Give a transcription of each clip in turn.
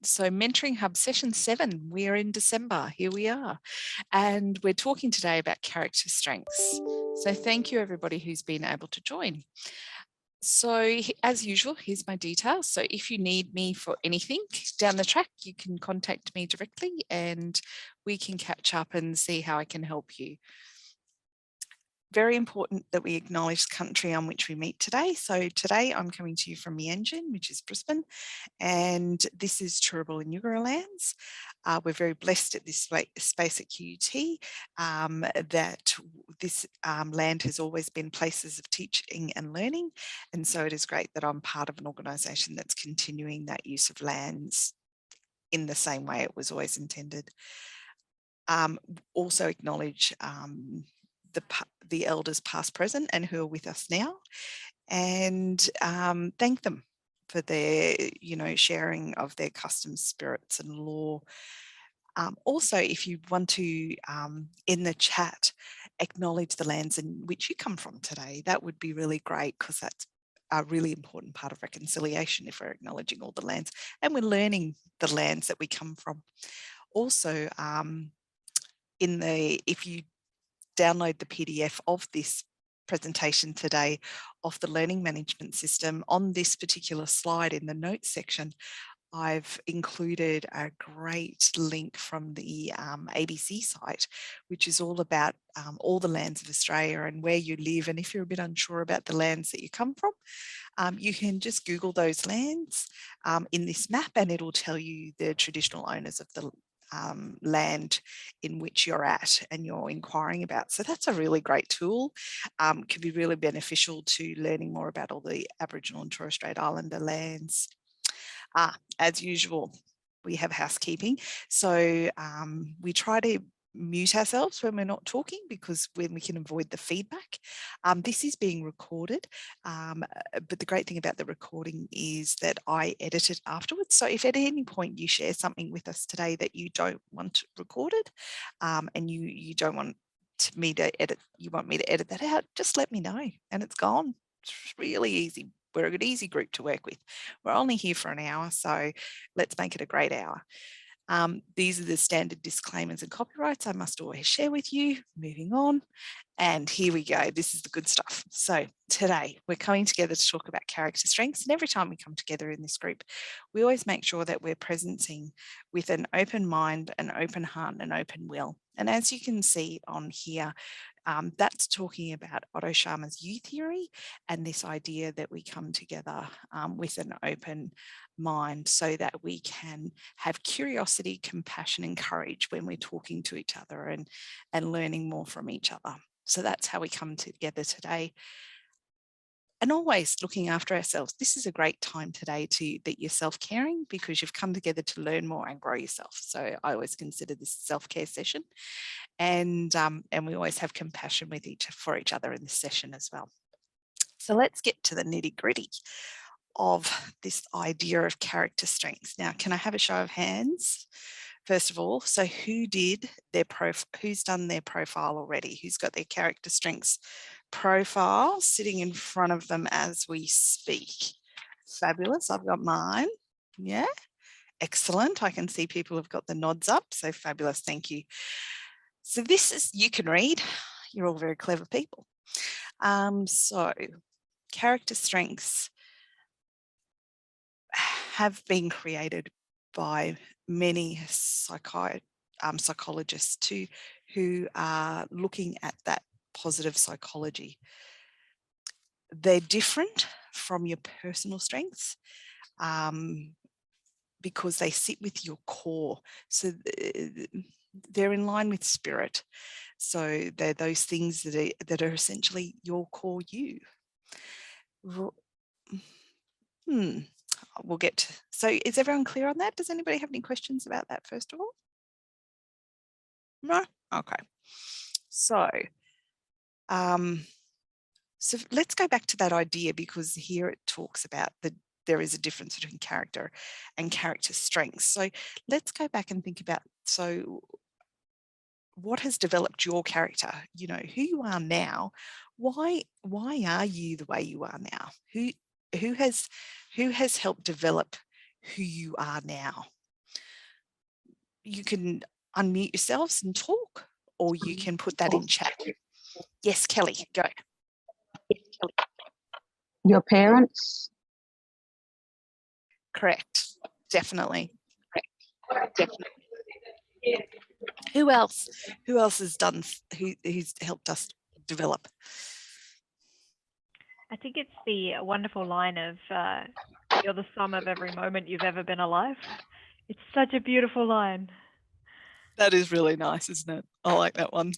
So Mentoring Hub session 7, we're in December, here we are. And we're talking today about character strengths. So thank you everybody who's been able to join. So as usual, here's my details. So if you need me for anything down the track, you can contact me directly and we can catch up and see how I can help you. Very important that we acknowledge the country on which we meet today. So today I'm coming to you from Meanjin, which is Brisbane, and this is Turrbal and Yugara lands. We're very blessed at this space at QUT that this land has always been places of teaching and learning, and so it is great that I'm part of an organisation that's continuing that use of lands in the same way it was always intended. Also acknowledge the elders past, present and who are with us now, and thank them for their, sharing of their customs, spirits and law. Also, if you want to, in the chat, acknowledge the lands in which you come from today, that would be really great, because that's a really important part of reconciliation if we're acknowledging all the lands and we're learning the lands that we come from. Also, if you download the PDF of this presentation today of the learning management system, on this particular slide in the notes section, I've included a great link from the ABC site, which is all about all the lands of Australia and where you live. And if you're a bit unsure about the lands that you come from, you can just Google those lands in this map and it'll tell you the traditional owners of the land in which you're at and you're inquiring about. So that's a really great tool. Can be really beneficial to learning more about all the Aboriginal and Torres Strait Islander lands. As usual, we have housekeeping. So we try to mute ourselves when we're not talking, because when we can avoid the feedback. This is being recorded, but the great thing about the recording is that I edit it afterwards. So if at any point you share something with us today that you don't want recorded, and you don't want me to edit, you want me to edit that out, just let me know and it's gone. It's really easy. We're an easy group to work with. We're only here for an hour, so let's make it a great hour. These are the standard disclaimers and copyrights I must always share with you. Moving on. And here we go. This is the good stuff. So today we're coming together to talk about character strengths. And every time we come together in this group, we always make sure that we're presencing with an open mind, an open heart, and an open will. And as you can see on here, that's talking about Otto Scharmer's U theory and this idea that we come together with an open mind so that we can have curiosity, compassion, and courage when we're talking to each other and learning more from each other. So that's how we come together today. And always looking after ourselves. This is a great time today that you're self-caring, because you've come together to learn more and grow yourself. So I always consider this a self-care session, and we always have compassion for each other in this session as well. So let's get to the nitty-gritty of this idea of character strengths. Now, can I have a show of hands? First of all, so who's done their profile already? Who's got their character strengths profile sitting in front of them as we speak? Fabulous. I've got mine. Yeah. Excellent. I can see people have got the nods up. So fabulous. Thank you. So this is, you can read. You're all very clever people. So character strengths have been created by many psychologists too, who are looking at that positive psychology. They're different from your personal strengths because they sit with your core. So they're in line with spirit. So they're those things that are essentially your core you. We'll get to, so is everyone clear on that? Does anybody have any questions about that first of all? No? Okay. So let's go back to that idea, because here it talks about there is a difference between character and character strengths. So let's go back and think about, so what has developed your character? You know, who you are now. Why are you the way you are now? Who has helped develop who you are now? you can unmute yourselves and talk, or you can put that in chat. Yes, Kelly, go. Your parents. Correct. Definitely. Who else? Who else has done? Who's helped us develop? I think it's the wonderful line of "You're the sum of every moment you've ever been alive." It's such a beautiful line. That is really nice, isn't it? I like that one.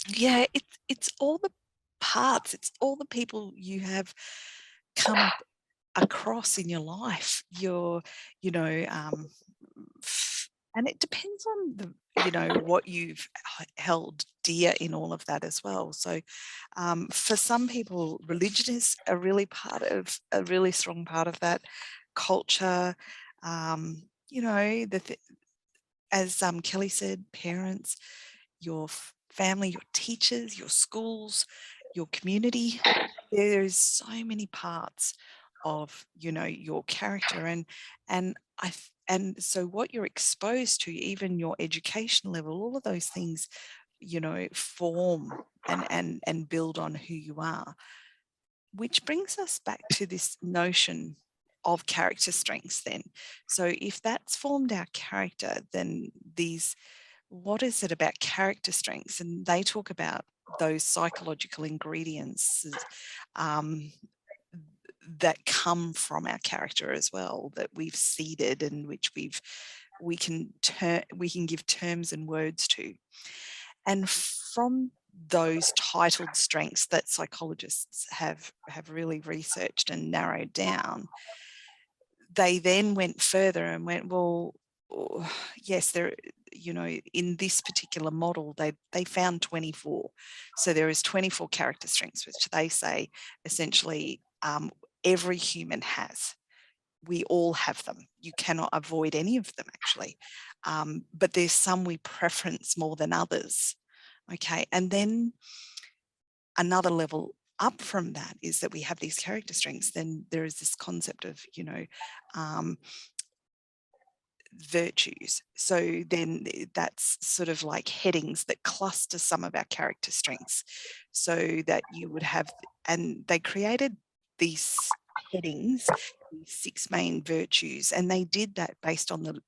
Yeah, it's all the parts. It's all the people you have come across in your life. And it depends on what you've held dear in all of that as well. So for some people, religion is a really strong part of that. Culture, as Kelly said, parents, your family, your teachers, your schools, your community. There's so many parts of your character, and so what you're exposed to, even your education level, all of those things form and build on who you are, which brings us back to this notion of character strengths then. So if that's formed our character, then what is it about character strengths? And they talk about those psychological ingredients that come from our character as well, that we've seeded and which we can give terms and words to. And from those titled strengths that psychologists have really researched and narrowed down, they then went further and went, well, yes, there, in this particular model, they found 24. So there is 24 character strengths, which they say essentially every human has. We all have them. You cannot avoid any of them, actually. But there's some we preference more than others. Okay, and then another level up from that is that we have these character strengths. Then there is this concept of, virtues. So then that's sort of like headings that cluster some of our character strengths, so that you would have, and they created these headings, these 6 main virtues, and they did that based on the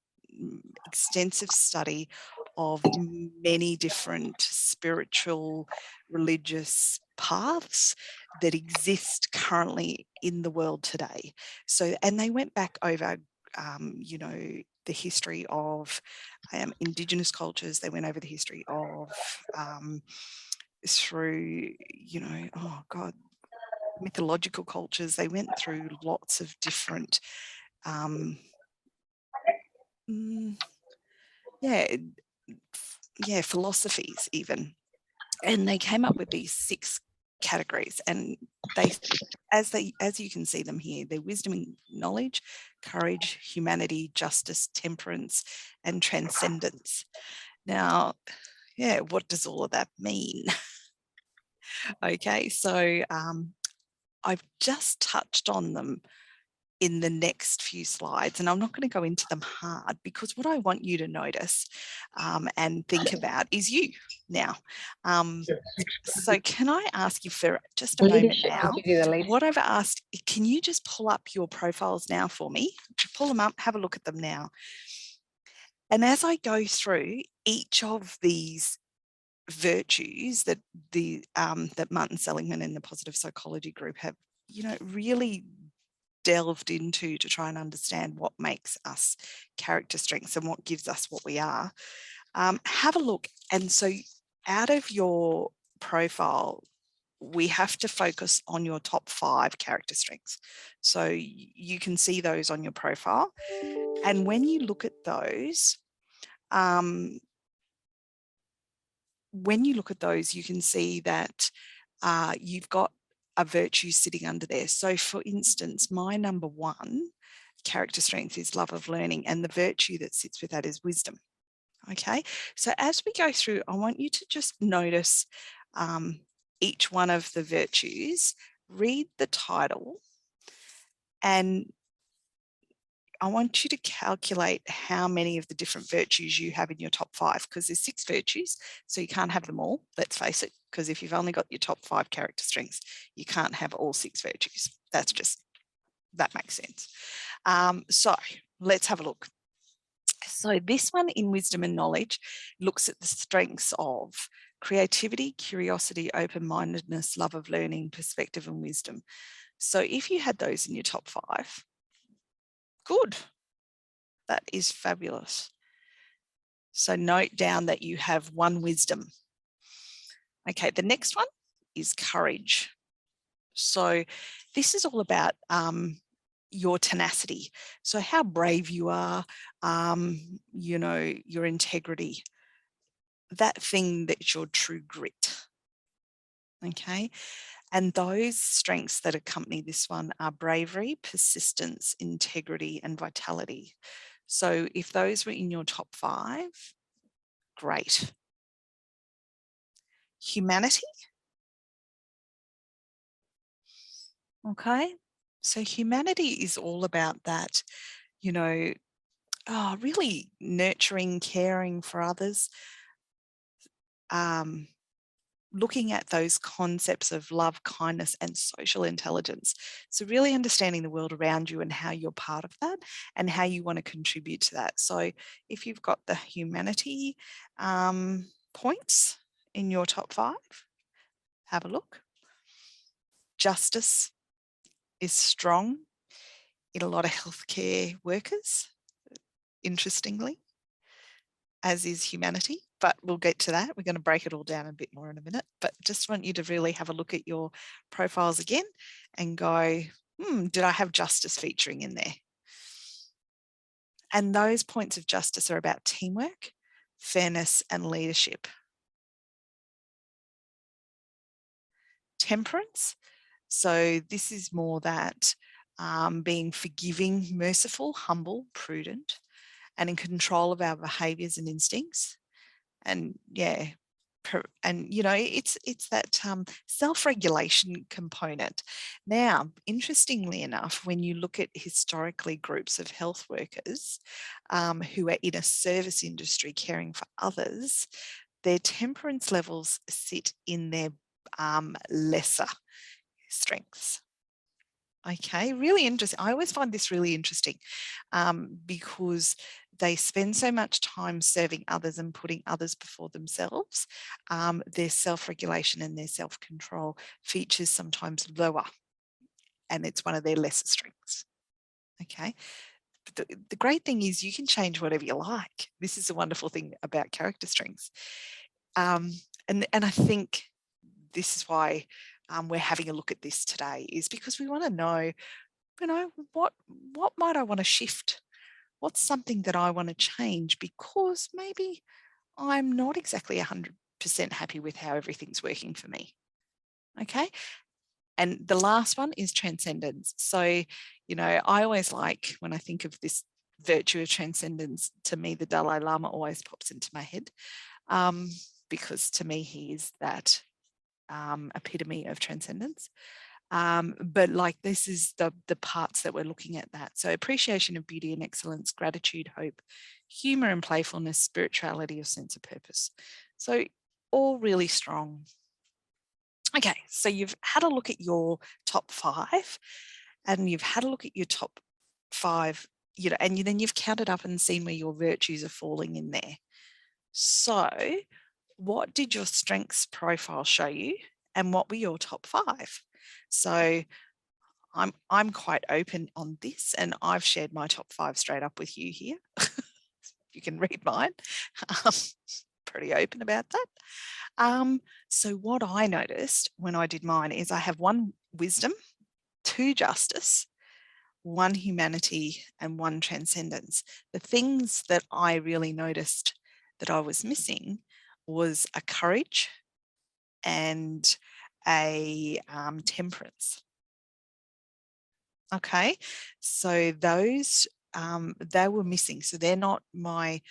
extensive study of many different spiritual, religious paths that exist currently in the world today. So, and they went back over, the history of Indigenous cultures. They went over the history of through, mythological cultures. They went through lots of different philosophies even, and they came up with these 6 categories, and as you can see them here, they're wisdom and knowledge, courage, humanity, justice, temperance, and transcendence. Now, what does all of that mean? Okay, so I've just touched on them in the next few slides, and I'm not going to go into them hard, because what I want you to notice and think about is you now. So can I ask you for just a moment now? What I've asked, can you just pull up your profiles now for me? Pull them up, have a look at them now. And as I go through each of these virtues that that Martin Seligman and the Positive Psychology Group have, really delved into to try and understand what makes us character strengths and what gives us what we are, have a look. And so out of your profile, we have to focus on your top 5 character strengths. So you can see those on your profile. And when you look at those, you can see that you've got a virtue sitting under there. So for instance, my number 1 character strength is love of learning, and the virtue that sits with that is wisdom. Okay, so as we go through, I want you to just notice each one of the virtues, read the title, and I want you to calculate how many of the different virtues you have in your top 5, because there's 6 virtues, so you can't have them all, let's face it, because if you've only got your top 5 character strengths, you can't have all 6 virtues. That makes sense. So let's have a look. So this one in wisdom and knowledge looks at the strengths of creativity, curiosity, open-mindedness, love of learning, perspective, and wisdom. So if you had those in your top 5, good. That is fabulous. So note down that you have 1 wisdom. Okay, the next one is courage. So this is all about your tenacity. So how brave you are, you know, your integrity, that thing that's your true grit. Okay. And those strengths that accompany this one are bravery, persistence, integrity, and vitality. So if those were in your top 5, great. Humanity. Okay. So humanity is all about that, you know, really nurturing, caring for others, looking at those concepts of love, kindness, and social intelligence. So really understanding the world around you and how you're part of that and how you want to contribute to that. So if you've got the humanity points in your top 5, have a look. Justice is strong in a lot of healthcare workers, interestingly, as is humanity, but we'll get to that. We're going to break it all down a bit more in a minute, but just want you to really have a look at your profiles again and go, did I have justice featuring in there? And those points of justice are about teamwork, fairness, and leadership. Temperance. So this is more that being forgiving, merciful, humble, prudent, and in control of our behaviours and instincts. And yeah, and you know, it's that self-regulation component. Now, interestingly enough, when you look at historically groups of health workers who are in a service industry caring for others, their temperance levels sit in their lesser strengths. Okay, really interesting. I always find this really interesting because they spend so much time serving others and putting others before themselves. Their self-regulation and their self-control features sometimes lower, and it's one of their lesser strengths. Okay. But the great thing is you can change whatever you like. This is a wonderful thing about character strengths. And I think this is why we're having a look at this today, is because we want to know, you know, what might I want to shift? What's something that I want to change because maybe I'm not exactly 100% happy with how everything's working for me. Okay. And the last one is transcendence. So, you know, I always like, when I think of this virtue of transcendence, to me, the Dalai Lama always pops into my head because to me, he is that epitome of transcendence. But like, this is the parts that we're looking at that. So appreciation of beauty and excellence, gratitude, hope, humor and playfulness, spirituality, or sense of purpose. So all really strong. Okay, so you've had a look at your top 5 and you've had a look at your top 5, you know, and then you've counted up and seen where your virtues are falling in there. So what did your strengths profile show you and what were your top 5? So I'm quite open on this, and I've shared my top 5 straight up with you here. You can read mine. Pretty open about that. So what I noticed when I did mine is I have 1 wisdom, 2 justice, 1 humanity, and 1 transcendence. The things that I really noticed that I was missing was a courage and a temperance. Okay, so those they were missing. So they're not my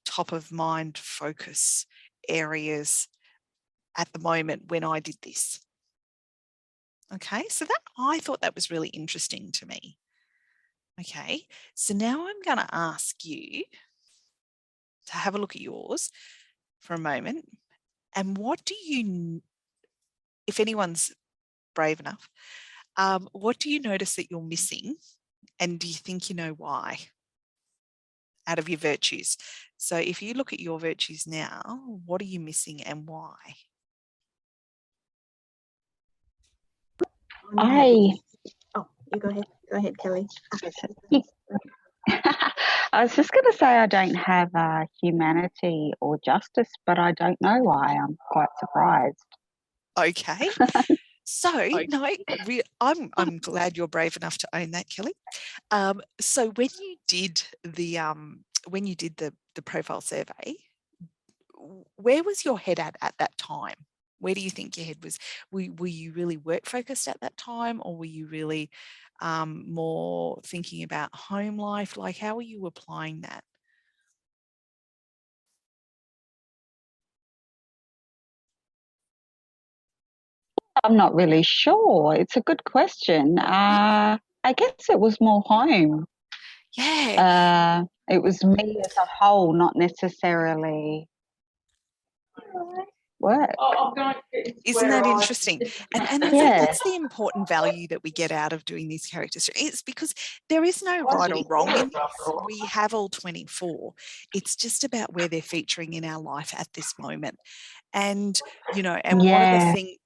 top of mind focus areas at the moment when I did this. Okay, so that, I thought that was really interesting to me. Okay, so now I'm going to ask you to have a look at yours for a moment. And what do you, if anyone's brave enough, what do you notice that you're missing? And do you think you know why out of your virtues? So if you look at your virtues now, what are you missing and why? Oh, you go ahead. Go ahead, Kelly. I was just going to say I don't have humanity or justice, but I don't know why. I'm quite surprised. Okay. So no, I'm glad you're brave enough to own that, Kelly. So when you did the profile survey, where was your head at that time? Where do you think your head was? Were you really work focused at that time, or were you really more thinking about home life? Like, how were you applying that? I'm not really sure. It's a good question. I guess it was more home. Yeah. It was me as a whole, not necessarily work. Isn't that interesting? And that's the important value that we get out of doing these characters. It's because there is no right or wrong in this. We have all 24. It's just about where they're featuring in our life at this moment. And, and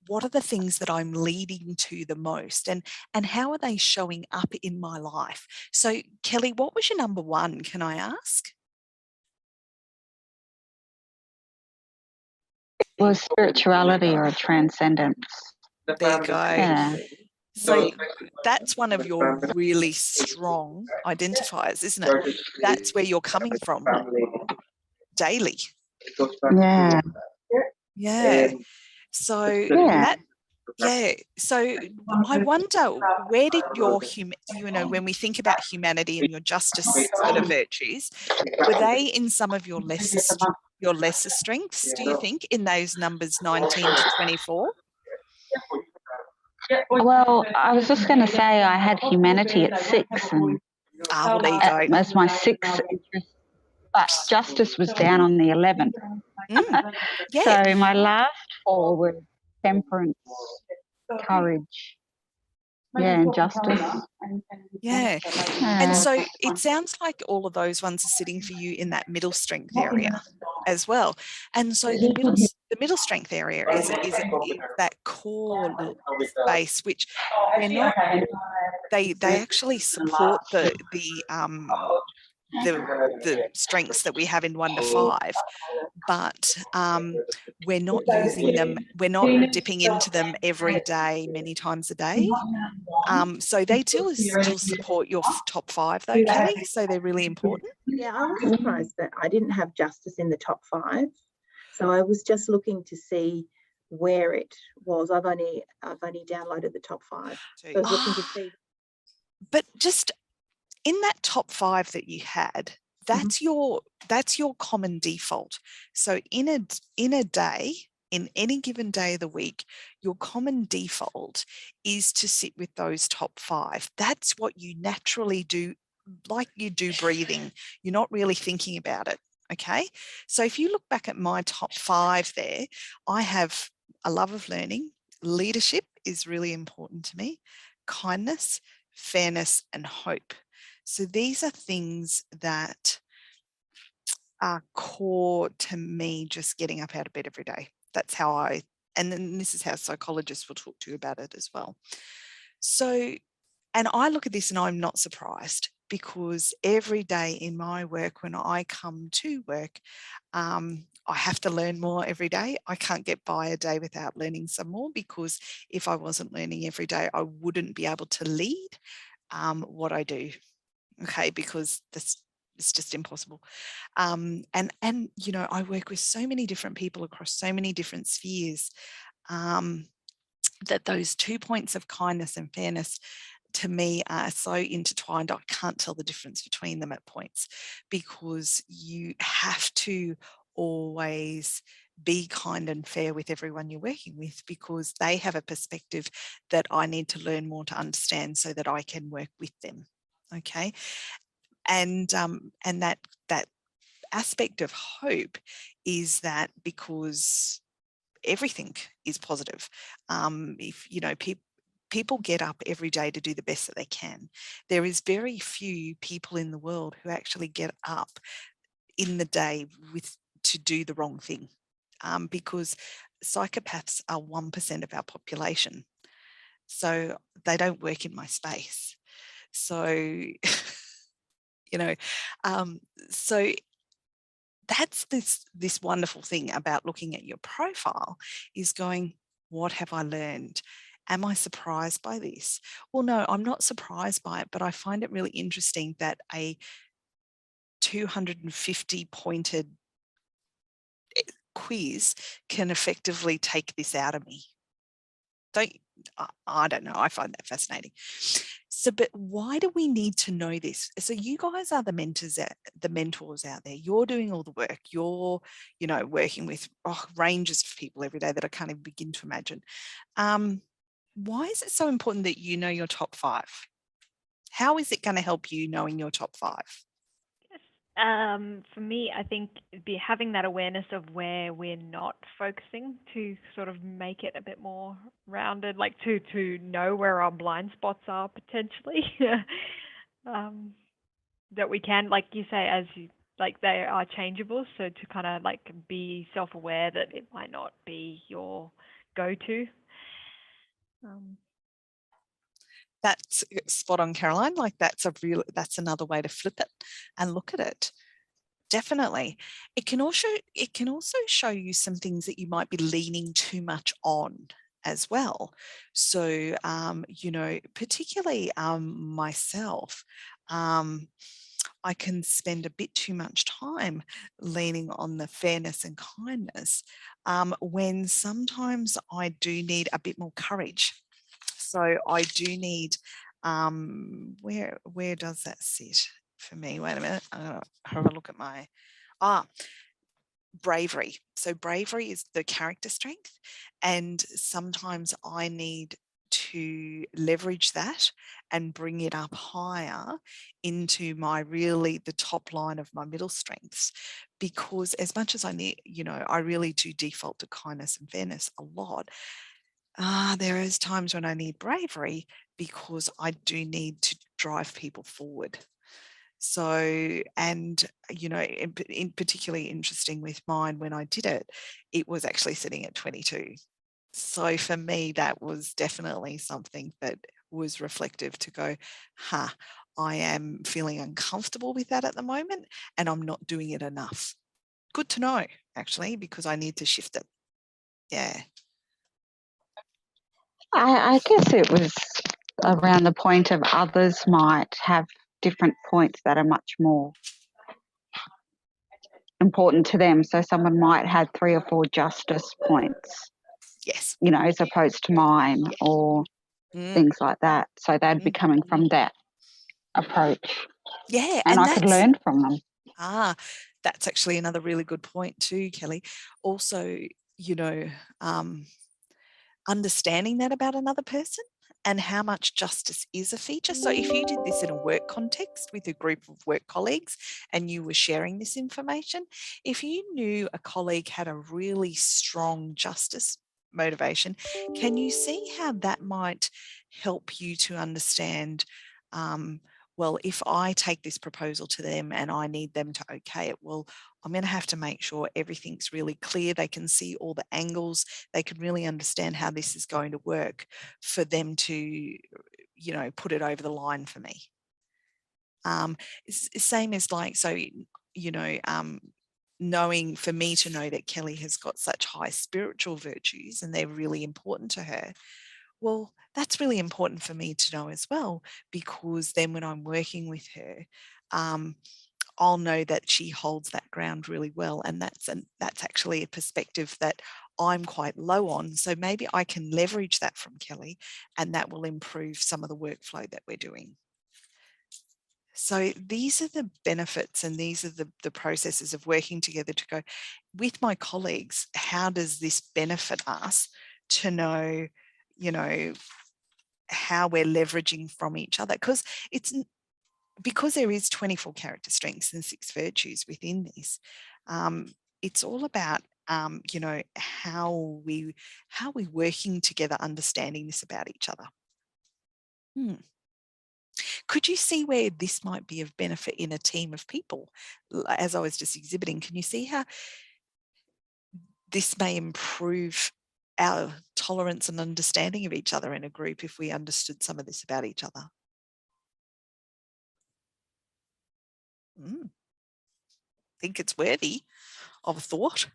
what are the things that I'm leading to the most, and how are they showing up in my life? So Kelly, what was your number one? Can I ask? Was spirituality or transcendence. There you go. Yeah. So that's one of your really strong identifiers, isn't it? That's where you're coming from daily. Yeah. Yeah. So So I wonder, where did your when we think about humanity and your justice sort of virtues, were they in some of your lesser strengths, do you think, in those numbers 19 to 24? Well, I was just going to say I had humanity at 6, and well, there you go. as my 6th interest, but justice was down on the 11th. Yeah. So my last 4 were temperance, courage, and justice. Yeah. And so it sounds like all of those ones are sitting for you in that middle strength area as well. And so the middle strength area is that core space, which we're not, they actually support the strengths that we have in 1 to 5, but we're not using them. We're not dipping into them every day, many times a day. So they still support your top 5 though, Kelly. So they're really important. Yeah, I was surprised that I didn't have justice in the top 5. So I was just looking to see where it was. I've only downloaded the top 5. So I was looking to see. But just in that top 5 that you had, that's your common default. So in a day, in any given day of the week, your common default is to sit with those top 5. That's what you naturally do, like you do breathing. You're not really thinking about it. Okay. So if you look back at my top 5 there, I have a love of learning. Leadership is really important to me. Kindness, fairness, and hope. So these are things that are core to me, just getting up out of bed every day. That's how and then this is how psychologists will talk to you about it as well. So, and I look at this and I'm not surprised, because every day in my work, when I come to work, I have to learn more every day. I can't get by a day without learning some more, because if I wasn't learning every day, I wouldn't be able to lead what I do. Okay, because it's just impossible. And I work with so many different people across so many different spheres, that those 2 points of kindness and fairness to me are so intertwined. I can't tell the difference between them at points, because you have to always be kind and fair with everyone you're working with, because they have a perspective that I need to learn more to understand so that I can work with them. Okay. And that aspect of hope is that because everything is positive. If you know people get up every day to do the best that they can. There is very few people in the world who actually get up in the day to do the wrong thing, because psychopaths are 1% of our population. So they don't work in my space. So, you know, so that's this wonderful thing about looking at your profile is going, what have I learned? Am I surprised by this? Well, no, I'm not surprised by it, but I find it really interesting that a 250 pointed quiz can effectively take this out of me. I don't know. I find that fascinating. So, but why do we need to know this? So you guys are the mentors out there. You're doing all the work. You're, working with ranges of people every day that I can't even begin to imagine. Why is it so important that you know your top 5? How is it going to help you knowing your top 5? For me, I think it'd be having that awareness of where we're not focusing to sort of make it a bit more rounded, like to know where our blind spots are potentially. That we can, like you say, like they are changeable. So to kind of like be self-aware that it might not be your go-to. That's spot on, Caroline. Like that's another way to flip it and look at it. Definitely. It can also show you some things that you might be leaning too much on as well. So, particularly myself, I can spend a bit too much time leaning on the fairness and kindness, when sometimes I do need a bit more courage. So I do need, where does that sit for me? Wait a minute, I'm gonna have a look at my, bravery. So bravery is the character strength, and sometimes I need to leverage that and bring it up higher into the top line of my middle strengths, because as much as I need, I really do default to kindness and fairness a lot. There is times when I need bravery because I do need to drive people forward. So, and, in particularly interesting with mine, when I did it, it was actually sitting at 22. So for me, that was definitely something that was reflective to go, I am feeling uncomfortable with that at the moment and I'm not doing it enough. Good to know, actually, because I need to shift it. Yeah. I guess it was around the point of others might have different points that are much more important to them. So someone might have 3 or 4 justice points, Yes. as opposed to mine, or things like that. So they'd be coming from that approach. Yeah. And I could learn from them. That's actually another really good point too, Kelly. Also, understanding that about another person and how much justice is a feature. So if you did this in a work context with a group of work colleagues and you were sharing this information, if you knew a colleague had a really strong justice motivation, can you see how that might help you to understand, well, if I take this proposal to them and I need them to okay it, well, I'm going to have to make sure everything's really clear. They can see all the angles. They can really understand how this is going to work for them to, put it over the line for me. Same as like, so, knowing, for me to know that Kelly has got such high spiritual virtues and they're really important to her. Well, that's really important for me to know as well, because then when I'm working with her, I'll know that she holds that ground really well. And that's actually a perspective that I'm quite low on. So maybe I can leverage that from Kelly and that will improve some of the workflow that we're doing. So these are the benefits and these are the processes of working together to go with my colleagues. How does this benefit us to know, how we're leveraging from each other? Because because there is 24 character strengths and 6 virtues within this, it's all about you know, how we working together, understanding this about each other. Could you see where this might be of benefit in a team of people? As I was just exhibiting, can you see how this may improve our tolerance and understanding of each other in a group if we understood some of this about each other? Think it's worthy of a thought.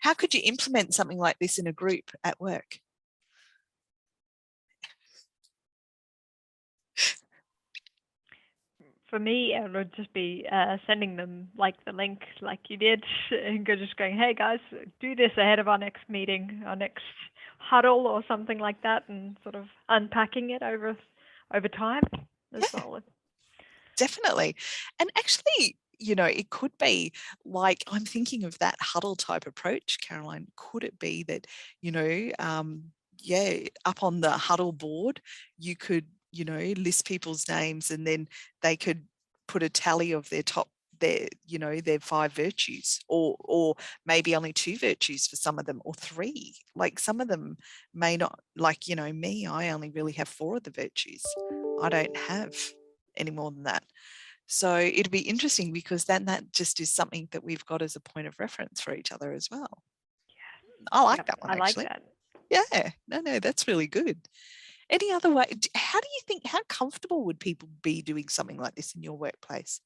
How could you implement something like this in a group at work? For me, it would just be sending them like the link like you did and just going, hey guys, do this ahead of our next meeting, our next huddle or something like that, and sort of unpacking it over time as well. Definitely. And actually, you know, it could be like, I'm thinking of that huddle type approach, Caroline. Could it be that, you know, up on the huddle board, you could, you know, list people's names and then they could put a tally of their 5 virtues, or maybe only 2 virtues for some of them, or 3. Like some of them may not, like, you know, me, I only really have 4 of the virtues. I don't have any more than that. So it'd be interesting, because then that just is something that we've got as a point of reference for each other as well. I like that one, actually. I like that. Yeah, no, that's really good. Any other way? How do you think, how comfortable would people be doing something like this in your workplace?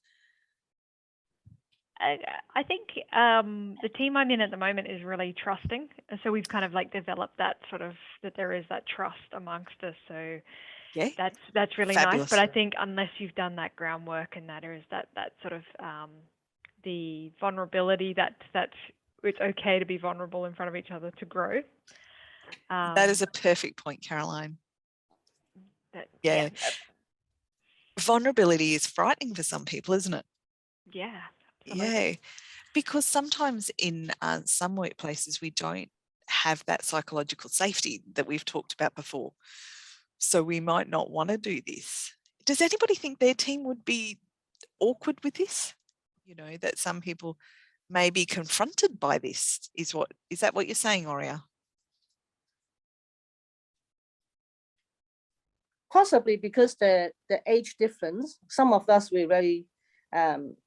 I think the team I'm in at the moment is really trusting. So we've kind of like developed that sort of, that there is that trust amongst us. So Yeah, that's really fabulous. nice. But I think unless you've done that groundwork, and that is that sort of the vulnerability, that it's okay to be vulnerable in front of each other to grow. That is a perfect point, Caroline. Yeah. Vulnerability is frightening for some people, isn't it? Yeah. Absolutely. Yeah, because sometimes in some workplaces we don't have that psychological safety that we've talked about before. So we might not want to do this. Does anybody think their team would be awkward with this? You know, that some people may be confronted by this. Is that what you're saying, Aurea? Possibly because the age difference. Some of us we're very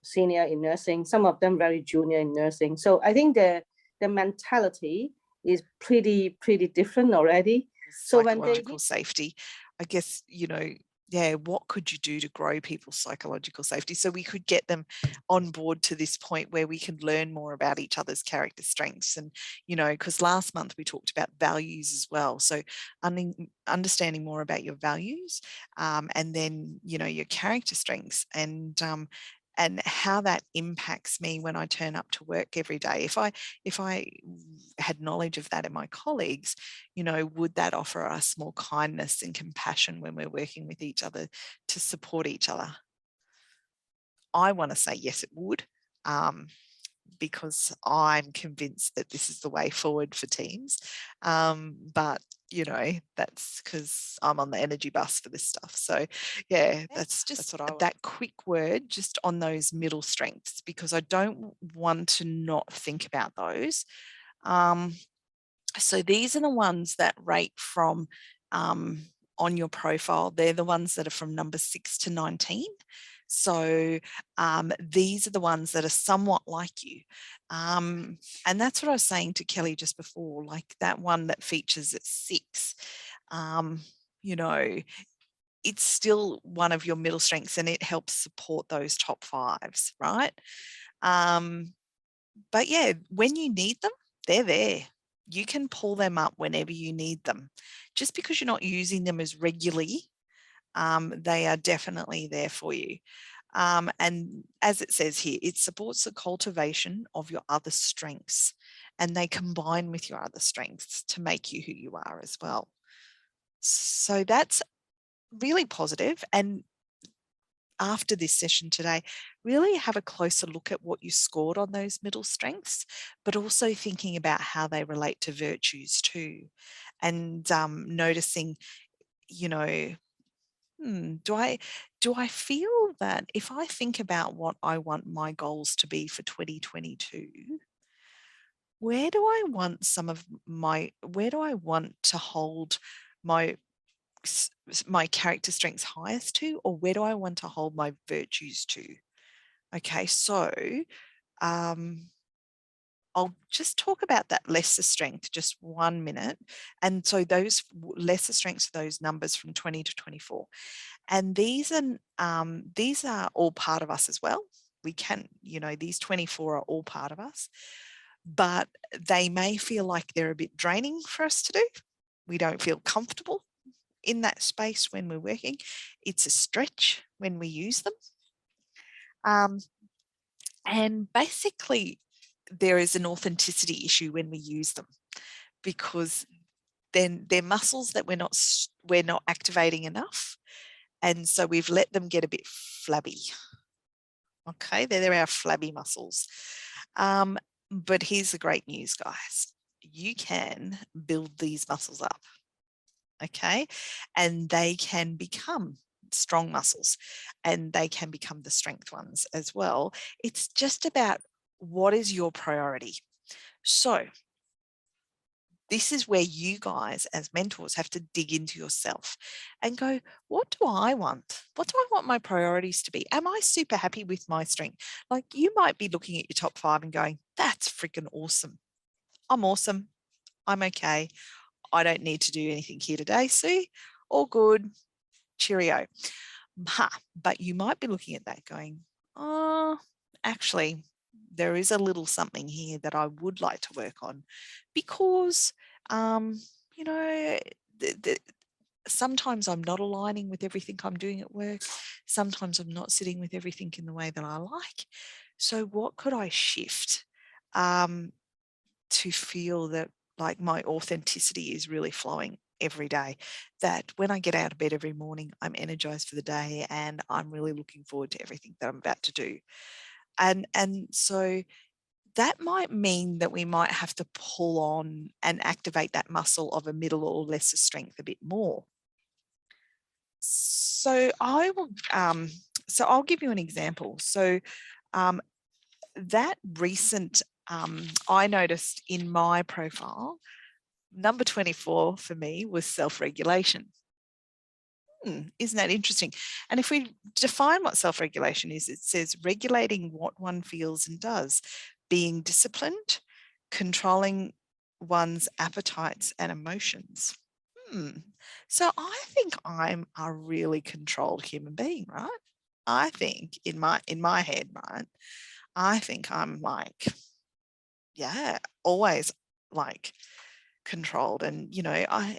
senior in nursing, some of them very junior in nursing. So I think the mentality is pretty different already. So when psychological safety, I guess, you know, yeah, what could you do to grow people's psychological safety so we could get them on board to this point where we can learn more about each other's character strengths? And, you know, because last month we talked about values as well. So understanding more about your values, and then, you know, your character strengths, and how that impacts me when I turn up to work every day. If I had knowledge of that in my colleagues, you know, would that offer us more kindness and compassion when we're working with each other to support each other? I want to say yes, it would, because I'm convinced that this is the way forward for teams. But, you know, that's because I'm on the energy bus for this stuff. So yeah, that's what I want. That quick word just on those middle strengths, because I don't want to not think about those. So these are the ones that rate from on your profile. They're the ones that are from number 6 to 19. So these are the ones that are somewhat like you. And that's what I was saying to Kelly just before, like that one that features at 6, you know, it's still one of your middle strengths and it helps support those top 5s, right? But yeah, when you need them, they're there. You can pull them up whenever you need them. Just because you're not using them as regularly, they are definitely there for you. And as it says here, it supports the cultivation of your other strengths, and they combine with your other strengths to make you who you are as well. So that's really positive. And after this session today, really have a closer look at what you scored on those middle strengths, but also thinking about how they relate to virtues too. And noticing, you know, do I feel that if I think about what I want my goals to be for 2022, where do I want where do I want to hold my character strengths highest to, or where do I want to hold my virtues to? Okay, so I'll just talk about that lesser strength just 1 minute. And so those lesser strengths are those numbers from 20 to 24. And these are all part of us as well. We can, these 24 are all part of us, but they may feel like they're a bit draining for us to do. We don't feel comfortable in that space when we're working. It's a stretch when we use them. And basically, there is an authenticity issue when we use them, because then they're muscles that we're not activating enough. And so we've let them get a bit flabby. Okay, they're our flabby muscles. But here's the great news, guys. You can build these muscles up. Okay, and they can become strong muscles, and they can become the strength ones as well. It's just about what is your priority. So this is where you guys as mentors have to dig into yourself and go, what do I want? What do I want my priorities to be? Am I super happy with my strength? Like, you might be looking at your top 5 and going, that's freaking awesome. I'm awesome. I'm okay. I don't need to do anything here today, Sue. All good. Cheerio. But you might be looking at that going, oh, actually, there is a little something here that I would like to work on, because, sometimes I'm not aligning with everything I'm doing at work. Sometimes I'm not sitting with everything in the way that I like. So what could I shift to feel that like my authenticity is really flowing every day, that when I get out of bed every morning, I'm energized for the day and I'm really looking forward to everything that I'm about to do. And so that might mean that we might have to pull on and activate that muscle of a middle or lesser strength a bit more. So I'll give you an example. So that recent, I noticed in my profile, number 24 for me was self-regulation. Isn't that interesting? And if we define what self-regulation is, it says regulating what one feels and does, being disciplined, controlling one's appetites and emotions. So I think I'm a really controlled human being, right? I think in my head, right? I think I'm like, yeah, always like controlled. And,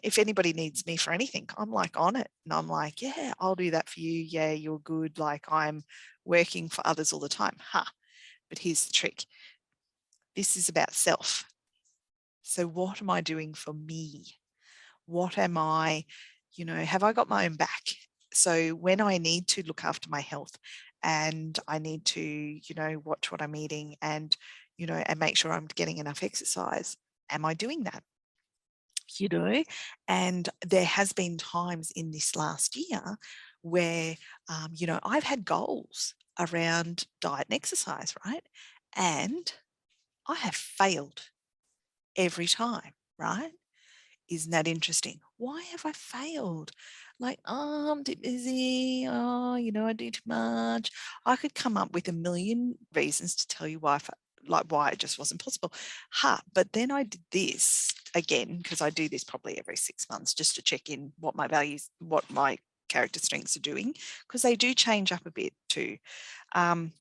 if anybody needs me for anything, I'm like on it. And I'm like, yeah, I'll do that for you. Yeah, you're good. Like, I'm working for others all the time. But here's the trick. This is about self. So what am I doing for me? What am I, have I got my own back? So when I need to look after my health and I need to, watch what I'm eating and, and make sure I'm getting enough exercise, am I doing that? And there has been times in this last year where, I've had goals around diet and exercise, right? And I have failed every time, right? Isn't that interesting? Why have I failed? Like, I'm too busy. I do too much. I could come up with a million reasons to tell you why it just wasn't possible. But then I did this again, because I do this probably every 6 months just to check in what my values, what my character strengths are doing, because they do change up a bit too. And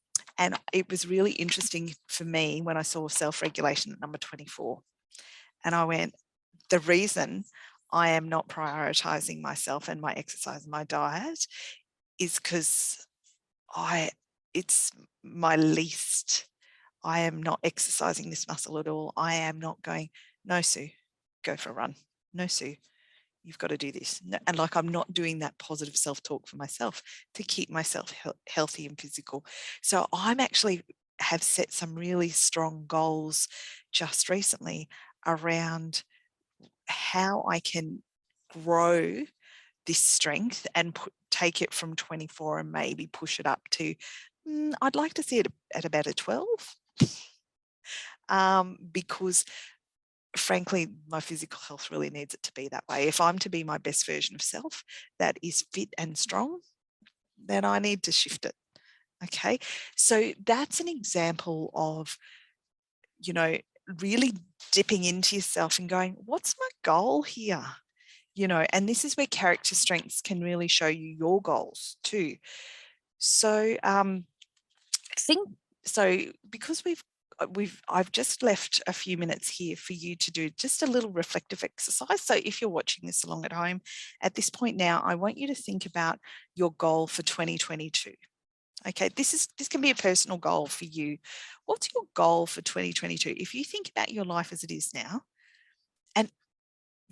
it was really interesting for me when I saw self-regulation at number 24. And I went, the reason I am not prioritizing myself and my exercise and my diet is because it's my least. I am not exercising this muscle at all. I am not going, no, Sue, go for a run. No, Sue, you've got to do this. No, and like, I'm not doing that positive self-talk for myself to keep myself healthy and physical. So I'm actually have set some really strong goals just recently around how I can grow this strength and take it from 24 and maybe push it up to, I'd like to see it at about a 12. Because frankly, my physical health really needs it to be that way. If I'm to be my best version of self that is fit and strong, then I need to shift it. Okay. So that's an example of, you know, really dipping into yourself and going, what's my goal here? You know, and this is where character strengths can really show you your goals too. So because I've just left a few minutes here for you to do just a little reflective exercise. So if you're watching this along at home, at this point now, I want you to think about your goal for 2022. Okay, this can be a personal goal for you. What's your goal for 2022? If you think about your life as it is now, and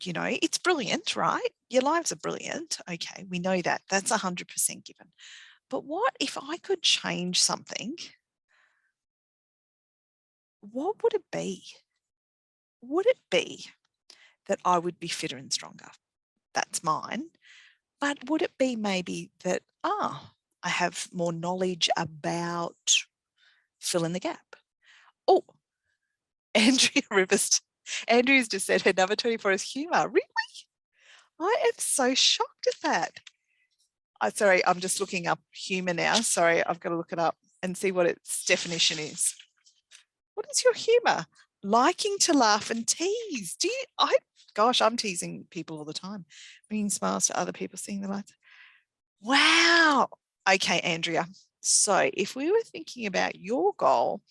you know, it's brilliant, right? Your lives are brilliant. Okay, we know that. That's 100% given. But what if I could change something? What would it be? Would it be that I would be fitter and stronger? That's mine. But would it be maybe that, I have more knowledge about fill in the gap? Oh, Andrea's just said her number 24 is humour. Really? I am so shocked at that. Sorry, I'm just looking up humour now. Sorry, I've got to look it up and see what its definition is. What is your humour? Liking to laugh and tease. Gosh, I'm teasing people all the time. Bringing smiles to other people, seeing the lights. Wow. Okay, Andrea. So if we were thinking about your goal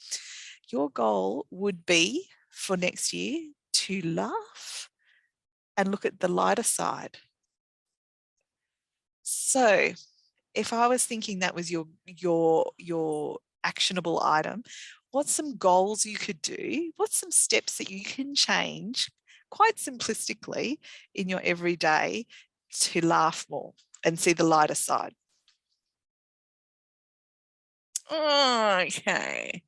would be for next year to laugh and look at the lighter side. So if I was thinking that was your actionable item, what's some goals you could do? What's some steps that you can change quite simplistically in your everyday to laugh more and see the lighter side? Okay.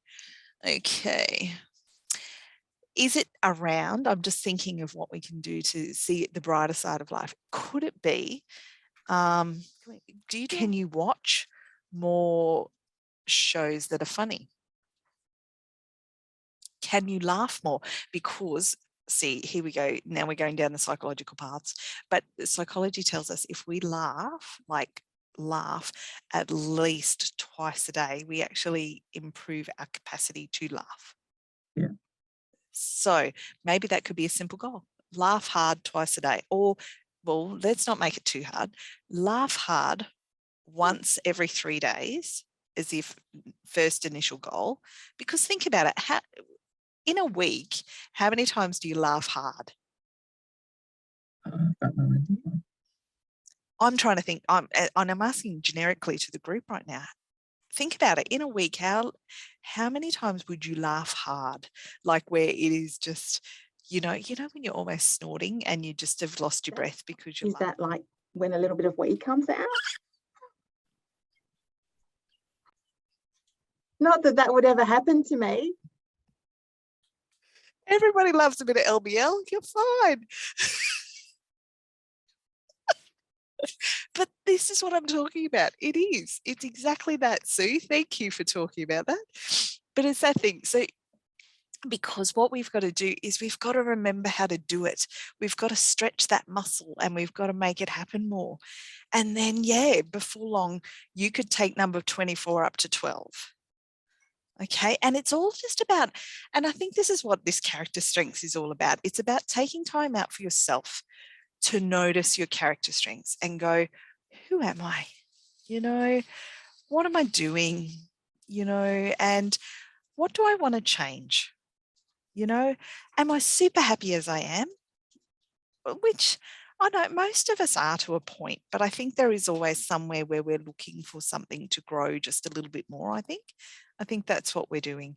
Is it around? I'm just thinking of what we can do to see the brighter side of life. Could it be, can you watch more shows that are funny? Can you laugh more? Because see, here we go. Now we're going down the psychological paths. But psychology tells us if we laugh at least twice a day, we actually improve our capacity to laugh. Yeah. So maybe that could be a simple goal. Laugh hard twice a day. Or, well, let's not make it too hard. Laugh hard once every 3 days as if first initial goal. Because think about it. In a week, how many times do you laugh hard? I've got no idea. I'm trying to think, and I'm asking generically to the group right now. Think about it. In a week, how many times would you laugh hard? Like where it is just, you know when you're almost snorting and you just have lost your breath because you're laughing. Is that like when a little bit of wee comes out? Not that that would ever happen to me. Everybody loves a bit of LBL. You're fine. But this is what I'm talking about. It's exactly that, Sue. Thank you for talking about that. But it's that thing. So because what we've got to do is we've got to remember how to do it. We've got to stretch that muscle and we've got to make it happen more. And then, yeah, before long, you could take number 24 up to 12. Okay. And it's all just about, and I think this is what this character strengths is all about. It's about taking time out for yourself to notice your character strengths and go, who am I? What am I doing? And what do I want to change? Am I super happy as I am? Which I know most of us are to a point, but I think there is always somewhere where we're looking for something to grow just a little bit more, I think that's what we're doing.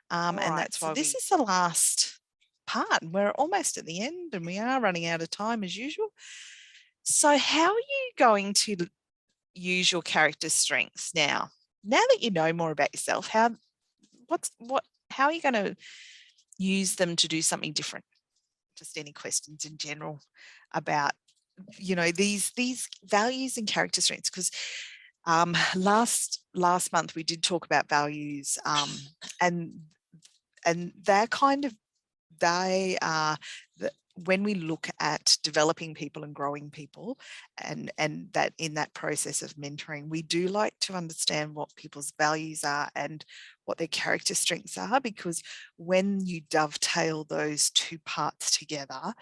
And that's why this is the last part. We're almost at the end and we are running out of time as usual. So how are you going to use your character strengths now? Now that you know more about yourself, how are you going to use them to do something different? Just any questions in general about you know, these values and character strengths, because last month we did talk about values, and they're kind of, they are when we look at developing people and growing people, and that in that process of mentoring, we do like to understand what people's values are and what their character strengths are, because when you dovetail those two parts together,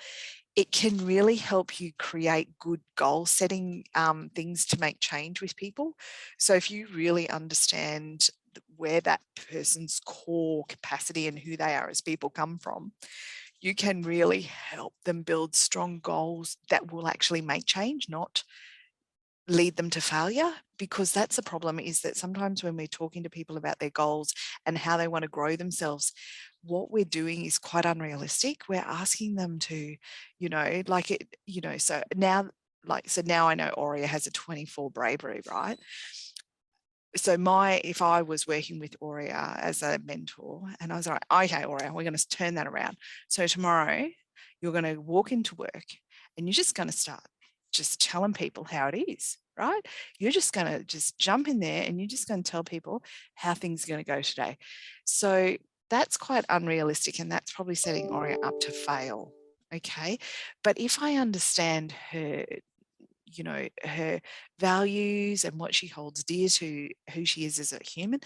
it can really help you create good goal setting things to make change with people. So if you really understand where that person's core capacity and who they are as people come from, you can really help them build strong goals that will actually make change, not lead them to failure. Because that's the problem, is that sometimes when we're talking to people about their goals and how they want to grow themselves, what we're doing is quite unrealistic. We're asking them to, you know, like it, you know, so now I know Aurea has a 24 bravery, right? So if I was working with Aurea as a mentor, and I was like, okay, Aurea, we're going to turn that around. So tomorrow you're going to walk into work and you're just going to start just telling people how it is, right? You're just going to just jump in there and you're just going to tell people how things are going to go today. So that's quite unrealistic, and that's probably setting Aurea up to fail. Okay. But if I understand her, you know, her values and what she holds dear to who she is as a human,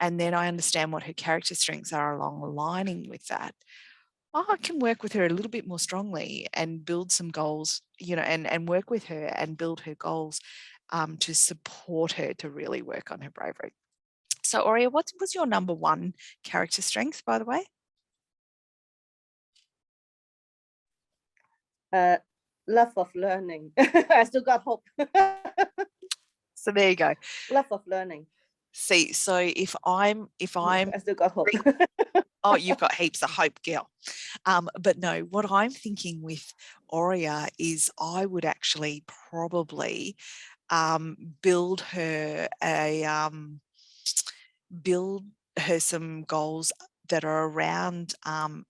and then I understand what her character strengths are along aligning with that, I can work with her a little bit more strongly and build some goals, you know, and work with her and build her goals to support her to really work on her bravery. So Aurea, what was your number one character strength, by the way? Love of learning. I still got hope. So there you go. Love of learning. See, so if I'm I still got hope. oh, you've got heaps of hope, girl. But no, what I'm thinking with Aurea is I would actually probably build her some goals that are around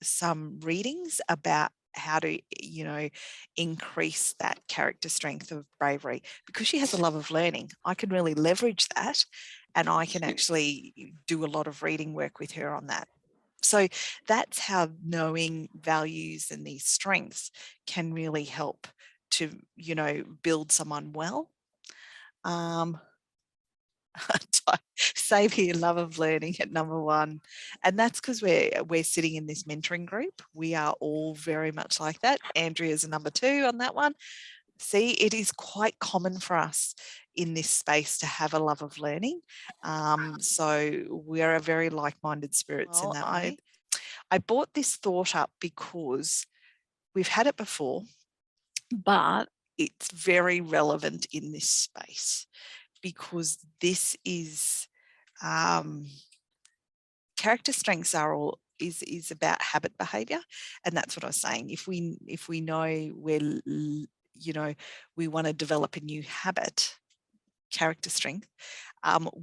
some readings about how to, you know, increase that character strength of bravery, because she has a love of learning. I can really leverage that, and I can actually do a lot of reading work with her on that. So that's how knowing values and these strengths can really help to, you know, build someone well. Save here, love of learning at number one. And that's because we're sitting in this mentoring group. We are all very much like that. Andrea's a number two on that one. See, it is quite common for us in this space to have a love of learning. So we're a very like-minded spirits in that way. I brought this thought up because we've had it before, but it's very relevant in this space, because this is character strengths is about habit behavior, and that's what I was saying. If we know we're, you know, we want to develop a new habit, character strength,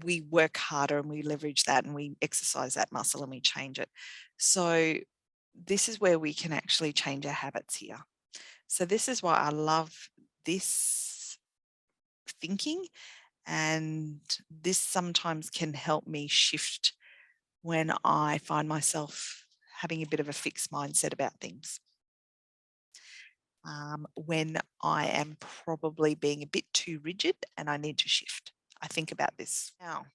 we work harder and we leverage that and we exercise that muscle and we change it. So this is where we can actually change our habits here. So this is why I love this thinking, and this sometimes can help me shift when I find myself having a bit of a fixed mindset about things. When I am probably being a bit too rigid and I need to shift. I think about this. Now,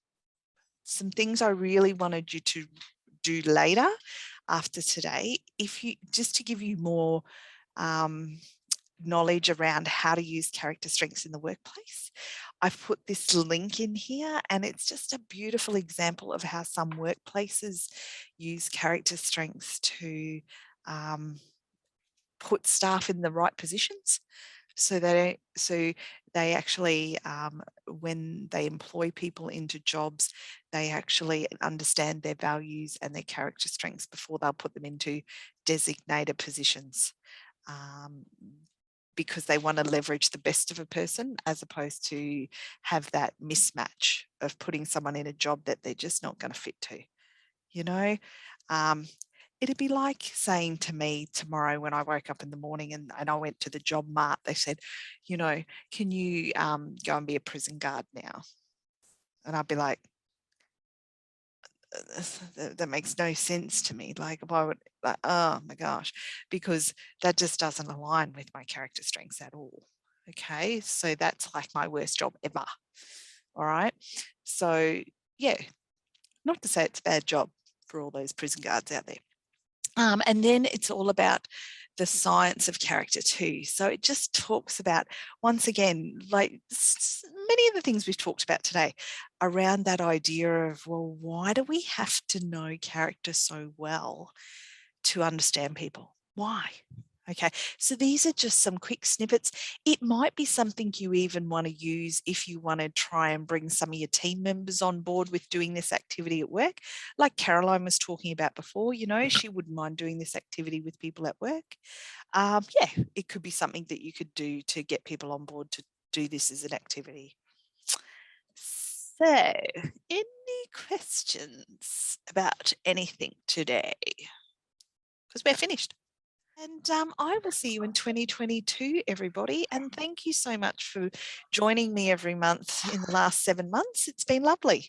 some things I really wanted you to do later after today, if you, just to give you more knowledge around how to use character strengths in the workplace, I've put this link in here, and it's just a beautiful example of how some workplaces use character strengths to put staff in the right positions. So they actually, when they employ people into jobs, they actually understand their values and their character strengths before they'll put them into designated positions, because they want to leverage the best of a person, as opposed to have that mismatch of putting someone in a job that they're just not going to fit to, you know. It'd be like saying to me tomorrow when I woke up in the morning and I went to the job mart, they said, you know, can you go and be a prison guard now? And I'd be like, that makes no sense to me. Like, why would, like, oh my gosh, because that just doesn't align with my character strengths at all. Okay, so that's like my worst job ever. All right, so yeah, not to say it's a bad job for all those prison guards out there. And then it's all about the science of character too. So it just talks about, once again, like many of the things we've talked about today, around that idea of, well, why do we have to know character so well to understand people? Why? Okay, so these are just some quick snippets. It might be something you even want to use if you want to try and bring some of your team members on board with doing this activity at work. Like Caroline was talking about before, you know, she wouldn't mind doing this activity with people at work. Yeah, it could be something that you could do to get people on board to do this as an activity. So, any questions about anything today? Because we're finished. And I will see you in 2022, everybody. And thank you so much for joining me every month in the last 7 months. It's been lovely.